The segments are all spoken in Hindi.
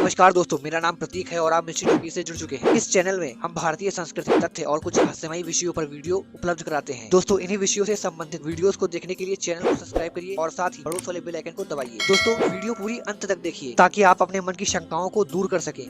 नमस्कार दोस्तों, मेरा नाम प्रतीक है और आप मिस्ट्री टॉकीज से जुड़ चुके हैं। इस चैनल में हम भारतीय संस्कृति, तथ्य और कुछ रहस्यमयी विषयों पर वीडियो उपलब्ध कराते हैं। दोस्तों, इन्हीं विषयों से संबंधित वीडियोस को देखने के लिए चैनल को सब्सक्राइब करिए और साथ ही पड़ोस वाले बेल आइकन को दबाइए। दोस्तों, वीडियो पूरी अंत तक देखिए ताकि आप अपने मन की शंकाओं को दूर कर सकें।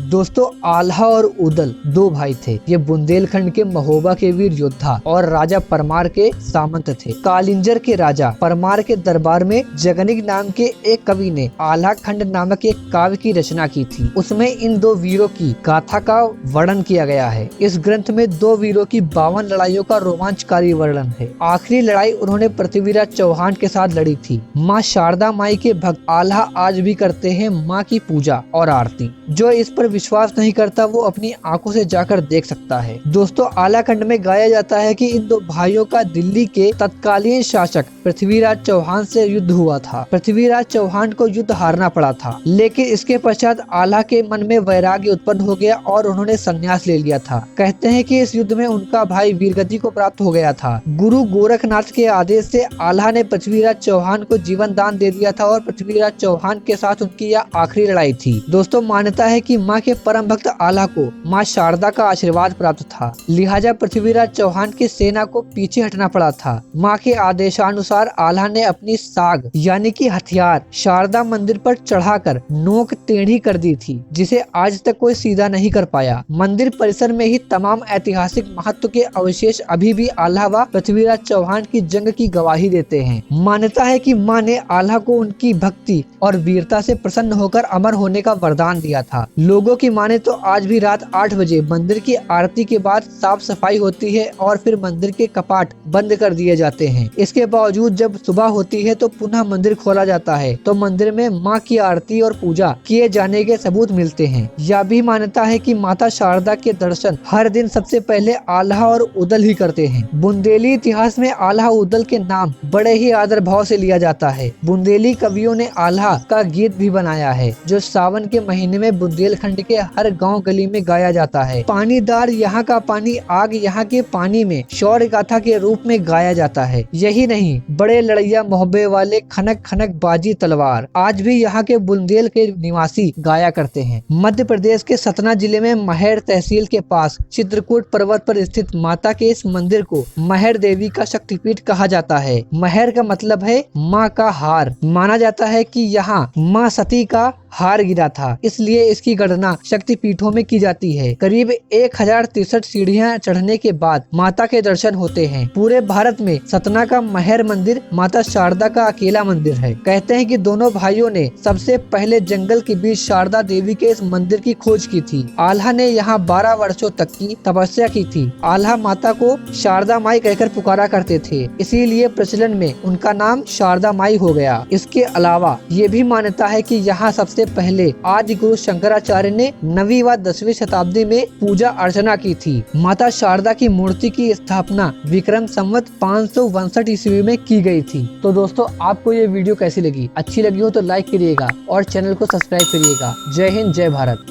दोस्तों, आल्हा और उदल दो भाई थे। ये बुंदेलखंड के महोबा के वीर योद्धा और राजा परमार के सामंत थे। कालिंजर के राजा परमार के दरबार में जगनिक नाम के एक कवि ने आल्हा खंड नामक एक काव्य की रचना की थी। उसमें इन दो वीरों की गाथा का वर्णन किया गया है। इस ग्रंथ में दो वीरों की 52 लड़ाइयों का रोमांचकारी वर्णन है। आखिरी लड़ाई उन्होंने पृथ्वीराज चौहान के साथ लड़ी थी। माँ शारदा माई के भक्त आल्हा आज भी करते हैं माँ की पूजा और आरती। जो इस पर विश्वास नहीं करता वो अपनी आंखों से जाकर देख सकता है। दोस्तों, आल्हा खंड में गाया जाता है कि इन दो भाइयों का दिल्ली के तत्कालीन शासक पृथ्वीराज चौहान से युद्ध हुआ था। पृथ्वीराज चौहान को युद्ध हारना पड़ा था, लेकिन इसके पश्चात आल्हा के मन में वैराग्य उत्पन्न हो गया और उन्होंने संन्यास ले लिया था। कहते हैं कि इस युद्ध में उनका भाई वीरगति को प्राप्त हो गया था। गुरु गोरखनाथ के आदेश से आल्हा ने पृथ्वीराज चौहान को जीवन दान दे दिया था और पृथ्वीराज चौहान के साथ उनकी यह आखिरी लड़ाई थी। दोस्तों, मान्यता है कि माँ के परम भक्त आल्हा को माँ शारदा का आशीर्वाद प्राप्त था, लिहाजा पृथ्वीराज चौहान की सेना को पीछे हटना पड़ा था। माँ के आदेशानुसार आल्हा ने अपनी साग यानी कि हथियार शारदा मंदिर पर चढ़ाकर नोक टेढ़ी कर दी थी, जिसे आज तक कोई सीधा नहीं कर पाया। मंदिर परिसर में ही तमाम ऐतिहासिक महत्व के अवशेष अभी भी आल्हा व पृथ्वीराज चौहान की जंग की गवाही देते हैं। मान्यता है कि माँ ने आल्हा को उनकी भक्ति और वीरता से प्रसन्न होकर अमर होने का वरदान दिया था। लोगों की माने तो आज भी रात 8 बजे मंदिर की आरती के बाद साफ सफाई होती है और फिर मंदिर के कपाट बंद कर दिए जाते हैं। इसके बावजूद जब सुबह होती है तो पुनः मंदिर खोला जाता है तो मंदिर में माँ की आरती और पूजा किए जाने के सबूत मिलते हैं। यह भी मान्यता है कि माता शारदा के दर्शन हर दिन सबसे पहले आल्हा और उदल ही करते हैं। बुंदेली इतिहास में आल्हा उदल के नाम बड़े ही आदर भाव से लिया जाता है। बुंदेली कवियों ने आल्हा का गीत भी बनाया है, जो सावन के महीने में बुंदेलखंड के हर गांव गली में गाया जाता है। पानीदार यहाँ का पानी, आग यहाँ के पानी में शौर्य गाथा के रूप में गाया जाता है। यही नहीं, बड़े लड़ैया मोहब्बे वाले खनक खनक बाजी तलवार आज भी यहाँ के बुंदेल के निवासी गाया करते हैं। मध्य प्रदेश के सतना जिले में महर तहसील के पास चित्रकूट पर्वत पर स्थित माता के इस मंदिर को महर देवी का शक्तिपीठ कहा जाता है। महर का मतलब है माँ का हार। माना जाता है कि यहाँ माँ सती का हार गिरा था, इसलिए इसकी गणना शक्तिपीठों में की जाती है। करीब 1063 सीढ़ियां चढ़ने के बाद माता के दर्शन होते हैं। पूरे भारत में सतना का महर मंदिर माता शारदा का अकेला मंदिर है। कहते हैं कि दोनों भाइयों ने सबसे पहले जंगल के बीच शारदा देवी के इस मंदिर की खोज की थी। आल्हा ने यहाँ 12 वर्षों तक की तपस्या की थी। आल्हा माता को शारदा माई कहकर पुकारा करते थे, इसीलिए प्रचलन में उनका नाम शारदा माई हो गया। इसके अलावा ये भी मान्यता है कि यहाँ सबसे पहले आदि गुरु शंकराचार्य ने 9वीं व 10वीं शताब्दी में पूजा अर्चना की थी। माता शारदा की मूर्ति की स्थापना विक्रम संवत 562 ईस्वी में की गई थी। तो दोस्तों, आपको ये वीडियो कैसी लगी? अच्छी लगी हो तो लाइक करिएगा और चैनल को सब्सक्राइब करिएगा। जय हिंद, जय भारत।